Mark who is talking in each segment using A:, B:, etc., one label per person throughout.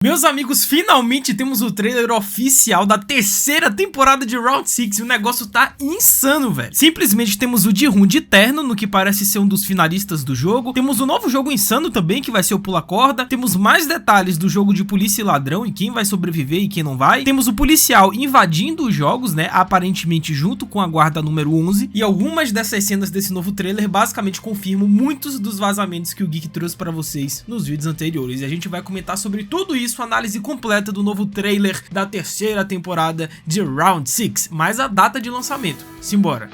A: Meus amigos, finalmente temos o trailer oficial da terceira temporada de Round 6 e o negócio tá insano, velho. Simplesmente temos o Ji-hoon de terno, no que parece ser um dos finalistas do jogo. Temos o novo jogo insano também, que vai ser o pula-corda. Temos mais detalhes do jogo de polícia e ladrão e quem vai sobreviver e quem não vai. Temos o policial invadindo os jogos, né, aparentemente junto com a guarda número 11. E algumas dessas cenas desse novo trailer basicamente confirmam muitos dos vazamentos que o Geek trouxe pra vocês nos vídeos anteriores. E a gente vai comentar sobre tudo isso, análise completa do novo trailer da terceira temporada de Round 6, mais a data de lançamento. Simbora!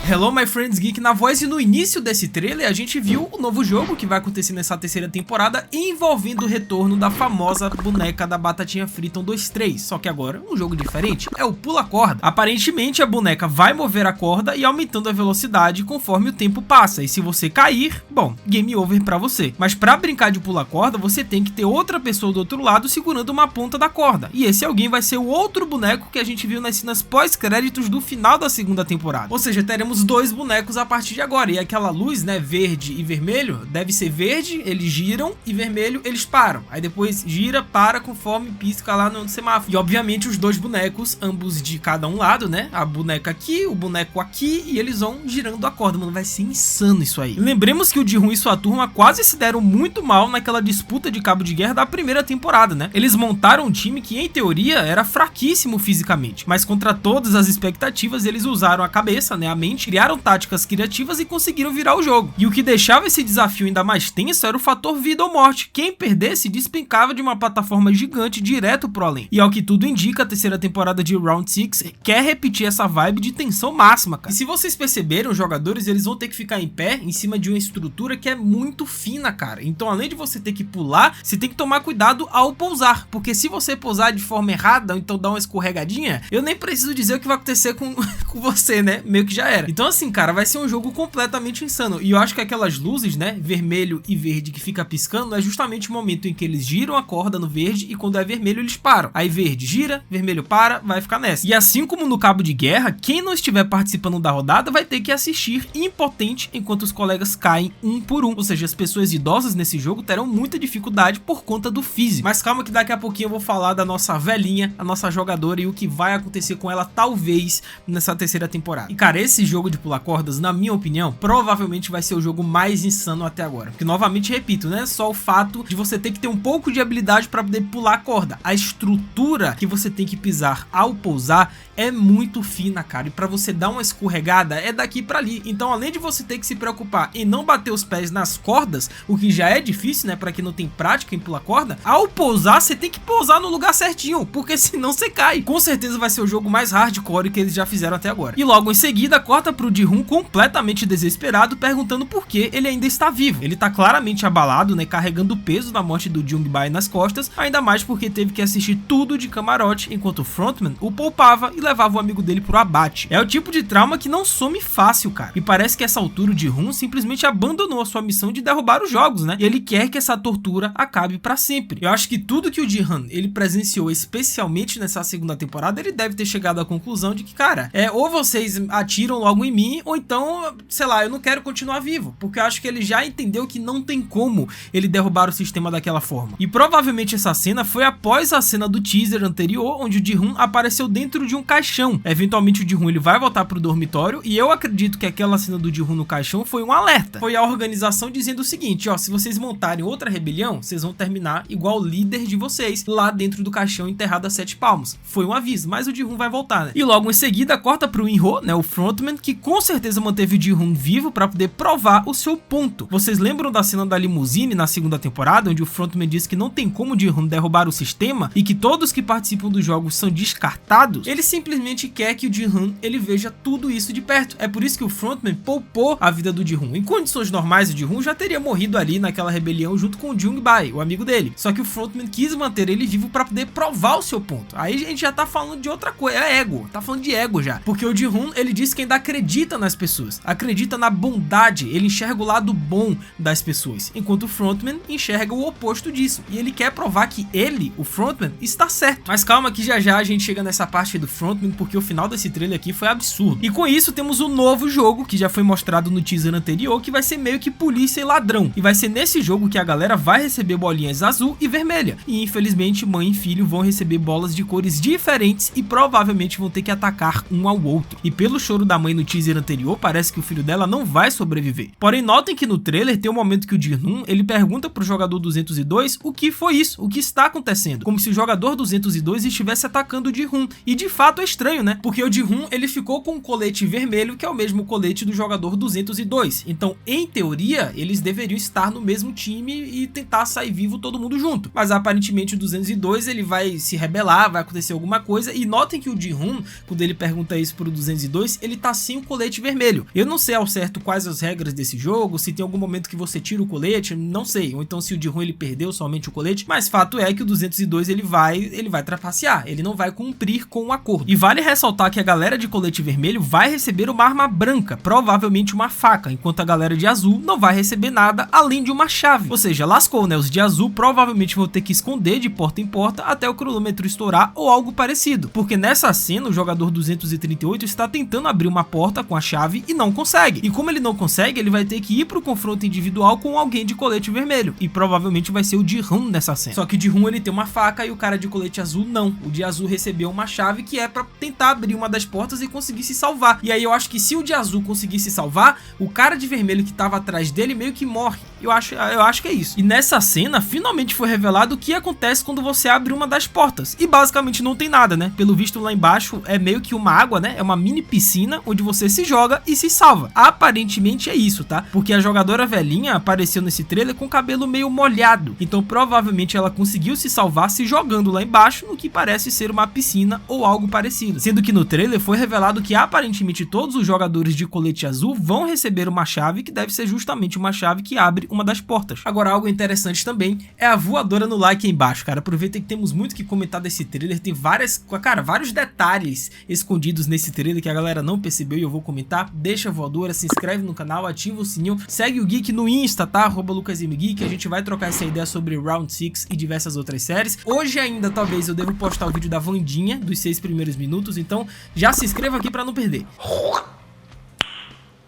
A: Hello my friends geek na voz, e no início desse trailer a gente viu o novo jogo que vai acontecer nessa terceira temporada, envolvendo o retorno da famosa boneca da batatinha frita 1-2-3, só que agora um jogo diferente, é o pula-corda. Aparentemente a boneca vai mover a corda e aumentando a velocidade conforme o tempo passa, e se você cair, bom, game over pra você. Mas pra brincar de pula-corda você tem que ter outra pessoa do outro lado segurando uma ponta da corda, e esse alguém vai ser o outro boneco que a gente viu nas cenas pós-créditos do final da segunda temporada, ou seja, teremos dois bonecos a partir de agora, e aquela luz, né, verde e vermelho, deve ser verde, eles giram, e vermelho, eles param, aí depois gira, para, conforme pisca lá no semáforo, e obviamente os dois bonecos, ambos de cada um lado, né, a boneca aqui, o boneco aqui, e eles vão girando a corda, mano, vai ser insano isso aí. E lembremos que o Ji-hoon e sua turma quase se deram muito mal naquela disputa de cabo de guerra da primeira temporada, né, eles montaram um time que em teoria era fraquíssimo fisicamente, mas contra todas as expectativas eles usaram a cabeça, né, a mente, criaram táticas criativas e conseguiram virar o jogo. E o que deixava esse desafio ainda mais tenso era o fator vida ou morte. Quem perdesse despencava de uma plataforma gigante direto pro além. E ao que tudo indica, a terceira temporada de Round 6 quer repetir essa vibe de tensão máxima, cara. E se vocês perceberam, os jogadores eles vão ter que ficar em pé em cima de uma estrutura que é muito fina, cara. Então além de você ter que pular, você tem que tomar cuidado ao pousar, porque se você pousar de forma errada ou então dar uma escorregadinha, eu nem preciso dizer o que vai acontecer com você, né? Meio que já era. Então assim, cara, vai ser um jogo completamente insano. E eu acho que aquelas luzes, né, vermelho e verde que fica piscando, é justamente o momento em que eles giram a corda no verde e quando é vermelho eles param. Aí verde gira, vermelho para, vai ficar nessa. E assim como no cabo de guerra, quem não estiver participando da rodada vai ter que assistir impotente enquanto os colegas caem um por um. Ou seja, as pessoas idosas nesse jogo terão muita dificuldade por conta do físico. Mas calma que daqui a pouquinho eu vou falar da nossa velhinha, a nossa jogadora e o que vai acontecer com ela talvez nessa terceira temporada. E cara, esse jogo de pular cordas, na minha opinião, provavelmente vai ser o jogo mais insano até agora. Porque novamente repito, né, só o fato de você ter que ter um pouco de habilidade para poder pular a corda. A estrutura que você tem que pisar ao pousar é muito fina, cara, e para você dar uma escorregada é daqui para ali. Então além de você ter que se preocupar em não bater os pés nas cordas, o que já é difícil, né, para quem não tem prática em pular corda, ao pousar você tem que pousar no lugar certinho, porque senão você cai. Com certeza vai ser o jogo mais hardcore que eles já fizeram até agora. E logo em seguida corta pro Ji-hoon completamente desesperado, perguntando por que ele ainda está vivo. Ele tá claramente abalado, né, carregando o peso da morte do Jung-bae nas costas, ainda mais porque teve que assistir tudo de camarote, enquanto o frontman o poupava e levava o amigo dele pro abate. É o tipo de trauma que não some fácil, cara. E parece que essa altura o Ji-hoon simplesmente abandonou a sua missão de derrubar os jogos, né, e ele quer que essa tortura acabe pra sempre. Eu acho que tudo que o Ji-hoon ele presenciou, especialmente nessa segunda temporada, ele deve ter chegado à conclusão de que, cara, ou vocês atiram logo em mim, ou então, sei lá, eu não quero continuar vivo, porque eu acho que ele já entendeu que não tem como ele derrubar o sistema daquela forma. E provavelmente essa cena foi após a cena do teaser anterior, onde o Ji-hoon apareceu dentro de um caixão. Eventualmente o Ji-hoon ele vai voltar pro dormitório, e eu acredito que aquela cena do Ji-hoon no caixão foi um alerta. Foi a organização dizendo o seguinte, ó, se vocês montarem outra rebelião, vocês vão terminar igual o líder de vocês, lá dentro do caixão enterrado a 7 palmos. Foi um aviso, mas o Ji-hoon vai voltar, né? E logo em seguida corta pro In-ho, né, o frontman, que com certeza manteve o Ji-hoon vivo para poder provar o seu ponto. Vocês lembram da cena da limusine na segunda temporada, onde o frontman disse que não tem como o Ji-hoon derrubar o sistema e que todos que participam dos jogos são descartados? Ele simplesmente quer que o Ji-hoon ele veja tudo isso de perto. É por isso que o frontman poupou a vida do Ji-hoon. Em condições normais, o Ji-hoon já teria morrido ali naquela rebelião junto com o Jung-bae, o amigo dele. Só que o frontman quis manter ele vivo para poder provar o seu ponto. Aí a gente já tá falando de outra coisa, é ego, tá falando de ego já. Porque o Ji-hoon ele disse que ainda acredita acredita nas pessoas, acredita na bondade, ele enxerga o lado bom das pessoas, enquanto o frontman enxerga o oposto disso, e ele quer provar que ele, o frontman, está certo. Mas calma que já já a gente chega nessa parte do frontman, porque o final desse trailer aqui foi absurdo. E com isso temos um novo jogo, que já foi mostrado no teaser anterior, que vai ser meio que polícia e ladrão, e vai ser nesse jogo que a galera vai receber bolinhas azul e vermelha, e infelizmente mãe e filho vão receber bolas de cores diferentes e provavelmente vão ter que atacar um ao outro. E pelo choro da mãe no teaser anterior, parece que o filho dela não vai sobreviver. Porém, notem que no trailer tem um momento que o Ji-hoon, ele pergunta pro jogador 202 o que foi isso, o que está acontecendo, como se o jogador 202 estivesse atacando o Ji-hoon. E de fato é estranho, né? Porque o Ji-hoon, ele ficou com um colete vermelho, que é o mesmo colete do jogador 202. Então, em teoria, eles deveriam estar no mesmo time e tentar sair vivo todo mundo junto. Mas aparentemente o 202, ele vai se rebelar, vai acontecer alguma coisa. E notem que o Ji-hoon, quando ele pergunta isso pro 202, ele tá sem o colete vermelho. Eu não sei ao certo quais as regras desse jogo, se tem algum momento que você tira o colete, não sei. Ou então se o Ji-hoon ele perdeu somente o colete, mas fato é que o 202 ele vai trapacear, ele não vai cumprir com o acordo. E vale ressaltar que a galera de colete vermelho vai receber uma arma branca, provavelmente uma faca, enquanto a galera de azul não vai receber nada além de uma chave. Ou seja, lascou, né? Os de azul provavelmente vão ter que esconder de porta em porta até o cronômetro estourar ou algo parecido, porque nessa cena o jogador 238 está tentando abrir uma porta com a chave e não consegue. E como ele não consegue, ele vai ter que ir pro confronto individual com alguém de colete vermelho, e provavelmente vai ser o Ji-hoon nessa cena. Só que o Ji-hoon ele tem uma faca e o cara de colete azul não. O de azul recebeu uma chave que é pra tentar abrir uma das portas e conseguir se salvar. E aí eu acho que se o de azul conseguir se salvar, o cara de vermelho que tava atrás dele meio que morre. Eu acho que é isso. E nessa cena, finalmente foi revelado o que acontece quando você abre uma das portas. E basicamente não tem nada, né? Pelo visto lá embaixo é meio que uma água, né? É uma mini piscina onde você se joga e se salva. Aparentemente é isso, tá? Porque a jogadora velhinha apareceu nesse trailer com o cabelo meio molhado. Então provavelmente ela conseguiu se salvar se jogando lá embaixo no que parece ser uma piscina ou algo parecido. Sendo que no trailer foi revelado que aparentemente todos os jogadores de colete azul vão receber uma chave que deve ser justamente uma chave que abre uma das portas. Agora, algo interessante também é a voadora no like aí embaixo, cara. Aproveita que temos muito que comentar desse trailer, tem vários detalhes escondidos nesse trailer que a galera não percebeu e eu vou comentar. Deixa a voadora, se inscreve no canal, ativa o sininho, segue o Geek no Insta, tá? @LucasMGeek, a gente vai trocar essa ideia sobre Round 6 e diversas outras séries. Hoje ainda, talvez, eu devo postar o vídeo da Wandinha, dos 6 primeiros minutos, então já se inscreva aqui pra não perder.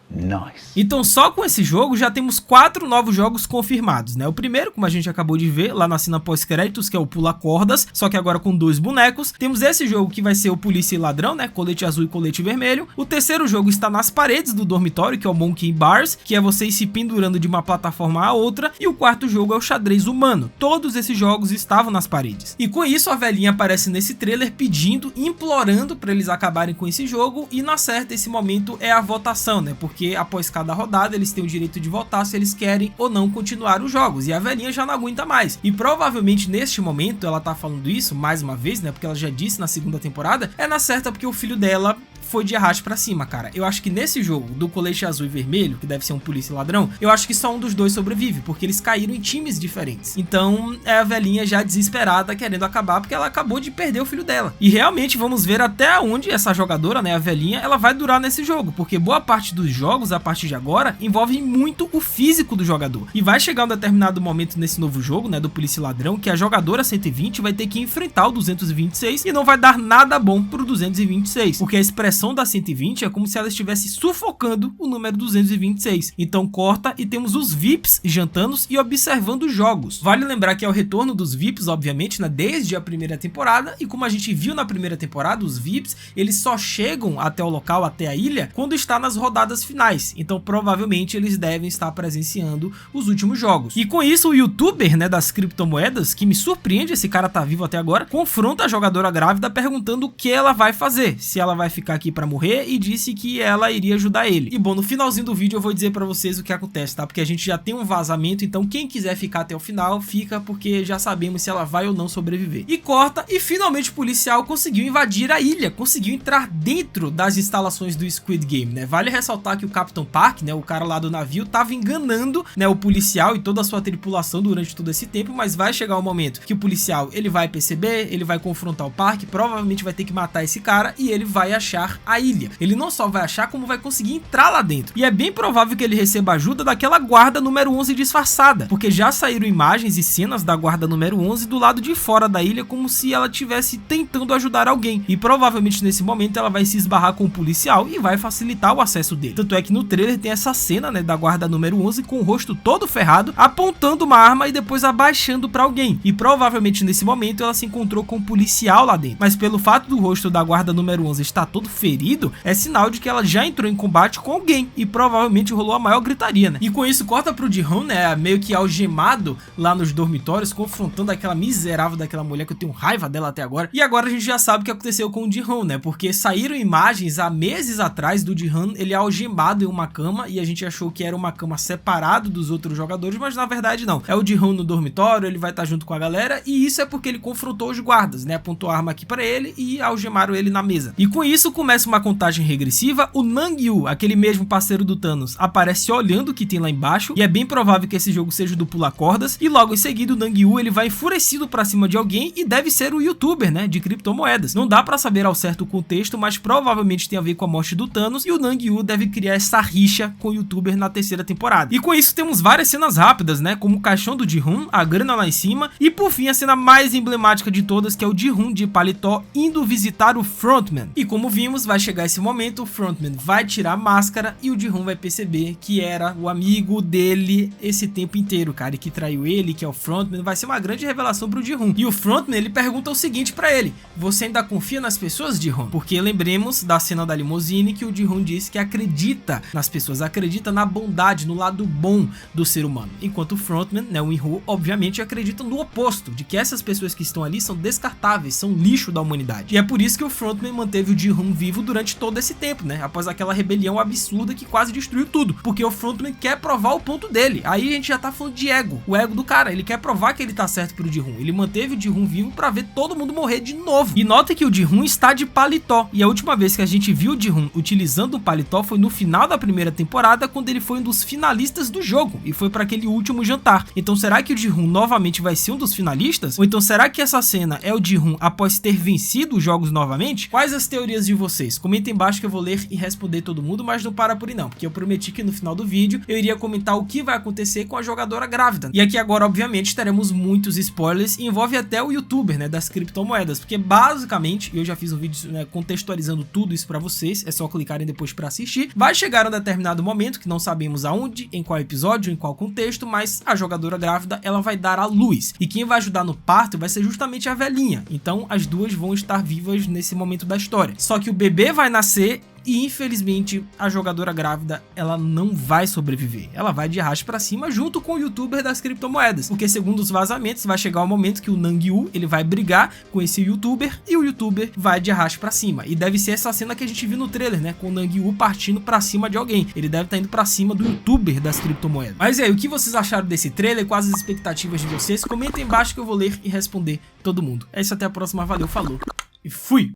A: Nice. Então só com esse jogo já temos 4 novos jogos confirmados, né? O primeiro, como a gente acabou de ver lá na cena pós-créditos, que é o Pula Cordas, só que agora com 2 bonecos. Temos esse jogo que vai ser o Polícia e Ladrão, né? Colete azul e colete vermelho. O terceiro jogo está nas paredes do dormitório, que é o Monkey Bars, que é você ir se pendurando de uma plataforma a outra. E o quarto jogo é o Xadrez Humano. Todos esses jogos estavam nas paredes. E com isso a velhinha aparece nesse trailer pedindo, implorando para eles acabarem com esse jogo. E na certa esse momento é a votação, né? Porque após cada rodada eles têm o direito de votar se eles querem ou não continuar os jogos, e a velhinha já não aguenta mais. E provavelmente neste momento ela tá falando isso mais uma vez, né, porque ela já disse na segunda temporada, é na certa porque o filho dela foi de arraste pra cima, cara. Eu acho que nesse jogo do colete azul e vermelho, que deve ser um polícia e ladrão, eu acho que só um dos dois sobrevive, porque eles caíram em times diferentes. Então é a velhinha já desesperada querendo acabar, porque ela acabou de perder o filho dela. E realmente vamos ver até onde essa jogadora, né, a velhinha, ela vai durar nesse jogo, porque boa parte dos jogos a partir de agora envolve muito o físico do jogador. E vai chegar um determinado momento nesse novo jogo, né, do polícia e ladrão, que a jogadora 120 vai ter que enfrentar o 226 e não vai dar nada bom pro 226, porque a expressão da 120 é como se ela estivesse sufocando o número 226. Então corta e temos os VIPs jantando e observando os jogos. Vale lembrar que é o retorno dos VIPs, obviamente, né, desde a primeira temporada, e como a gente viu na primeira temporada, os VIPs, eles só chegam até o local, até a ilha, quando está nas rodadas finais. Então provavelmente eles devem estar presenciando os últimos jogos. E com isso o youtuber, né, das criptomoedas, que me surpreende, esse cara tá vivo até agora, confronta a jogadora grávida perguntando o que ela vai fazer, se ela vai ficar aqui pra morrer, e disse que ela iria ajudar ele. E bom, no finalzinho do vídeo eu vou dizer pra vocês o que acontece, tá? Porque a gente já tem um vazamento, então quem quiser ficar até o final, fica, porque já sabemos se ela vai ou não sobreviver. E corta, e finalmente o policial conseguiu invadir a ilha, conseguiu entrar dentro das instalações do Squid Game, né? Vale ressaltar que o Capitão Park, né, o cara lá do navio, tava enganando, né, o policial e toda a sua tripulação durante todo esse tempo, mas vai chegar um momento que o policial, ele vai perceber, ele vai confrontar o Park, provavelmente vai ter que matar esse cara, e ele vai achar achar a ilha. Ele não só vai achar, como vai conseguir entrar lá dentro. E é bem provável que ele receba ajuda daquela guarda número 11 disfarçada, porque já saíram imagens e cenas da guarda número 11 do lado de fora da ilha, como se ela estivesse tentando ajudar alguém. E provavelmente nesse momento ela vai se esbarrar com o policial e vai facilitar o acesso dele. Tanto é que no trailer tem essa cena, né, da guarda número 11 com o rosto todo ferrado, apontando uma arma e depois abaixando pra alguém. E provavelmente nesse momento ela se encontrou com um policial lá dentro. Mas pelo fato do rosto da guarda número 11 estar todo ferido, é sinal de que ela já entrou em combate com alguém e provavelmente rolou a maior gritaria, né? E com isso corta pro Ji-hoon, né, meio que algemado lá nos dormitórios, confrontando aquela miserável daquela mulher que eu tenho raiva dela até agora. E agora a gente já sabe o que aconteceu com o Ji-hoon, né? Porque saíram imagens há meses atrás do Ji-hoon, ele algemado em uma cama, e a gente achou que era uma cama separado dos outros jogadores, mas na verdade não. É o Ji-hoon no dormitório, ele vai estar junto com a galera, e isso é porque ele confrontou os guardas, né? Apontou a arma aqui pra ele e algemaram ele na mesa. E com isso começa uma contagem regressiva. O Nang-Yu, aquele mesmo parceiro do Thanos, aparece olhando o que tem lá embaixo, e é bem provável que esse jogo seja do pular cordas, e logo em seguida o Nang-Yu ele vai enfurecido pra cima de alguém, e deve ser o youtuber, né, de criptomoedas. Não dá pra saber ao certo o contexto, mas provavelmente tem a ver com a morte do Thanos, e o Nang-Yu deve criar essa rixa com o youtuber na terceira temporada. E com isso temos várias cenas rápidas, né, como o caixão do Ji-hoon, a grana lá em cima, e por fim a cena mais emblemática de todas, que é o Ji-hoon de paletó indo visitar o Frontman. E como vimos, vai chegar esse momento, o Frontman vai tirar a máscara e o Ji-hoon vai perceber que era o amigo dele esse tempo inteiro, cara, e que traiu ele, que é o Frontman. Vai ser uma grande revelação pro Ji-hoon. E o Frontman, ele pergunta o seguinte pra ele: você ainda confia nas pessoas, Ji-hoon? Porque lembremos da cena da limusine que o Ji-hoon disse que acredita nas pessoas, acredita na bondade, no lado bom do ser humano. Enquanto o Frontman, né, o In-Hoo, obviamente acredita no oposto, de que essas pessoas que estão ali são descartáveis, são lixo da humanidade. E é por isso que o Frontman manteve o Ji-hoon vivo durante todo esse tempo, né, após aquela rebelião absurda que quase destruiu tudo, porque o Frontman quer provar o ponto dele. Aí a gente já tá falando de ego, o ego do cara, ele quer provar que ele tá certo pro Ji-hoon. Ele manteve o Ji-hoon vivo pra ver todo mundo morrer de novo. E nota que o Ji-hoon está de paletó, e a última vez que a gente viu o Ji-hoon utilizando o paletó foi no final da primeira temporada, quando ele foi um dos finalistas do jogo, e foi pra aquele último jantar. Então será que o Ji-hoon novamente vai ser um dos finalistas? Ou então será que essa cena é o Ji-hoon após ter vencido os jogos novamente? Quais as teorias de vocês? Comentem embaixo que eu vou ler e responder todo mundo, mas não para por aí não, porque eu prometi que no final do vídeo eu iria comentar o que vai acontecer com a jogadora grávida. E aqui agora, obviamente, teremos muitos spoilers, e envolve até o youtuber, né, das criptomoedas, porque basicamente, eu já fiz um vídeo, né, contextualizando tudo isso pra vocês, é só clicarem depois pra assistir. Vai chegar um determinado momento, que não sabemos aonde, em qual episódio, em qual contexto, mas a jogadora grávida, ela vai dar à luz. E quem vai ajudar no parto vai ser justamente a velhinha. Então as duas vão estar vivas nesse momento da história. Só que o bebê vai nascer e infelizmente a jogadora grávida, ela não vai sobreviver. Ela vai de arrasto pra cima junto com o youtuber das criptomoedas, porque segundo os vazamentos vai chegar o momento que o Nang-Yu, ele vai brigar com esse youtuber e o youtuber vai de arrasto pra cima. E deve ser essa cena que a gente viu no trailer, né, com o Nang-Yu partindo pra cima de alguém. Ele deve estar indo pra cima do youtuber das criptomoedas. Mas e aí, o que vocês acharam desse trailer? Quais as expectativas de vocês? Comentem embaixo que eu vou ler e responder todo mundo. É isso, até a próxima, valeu, falou e fui!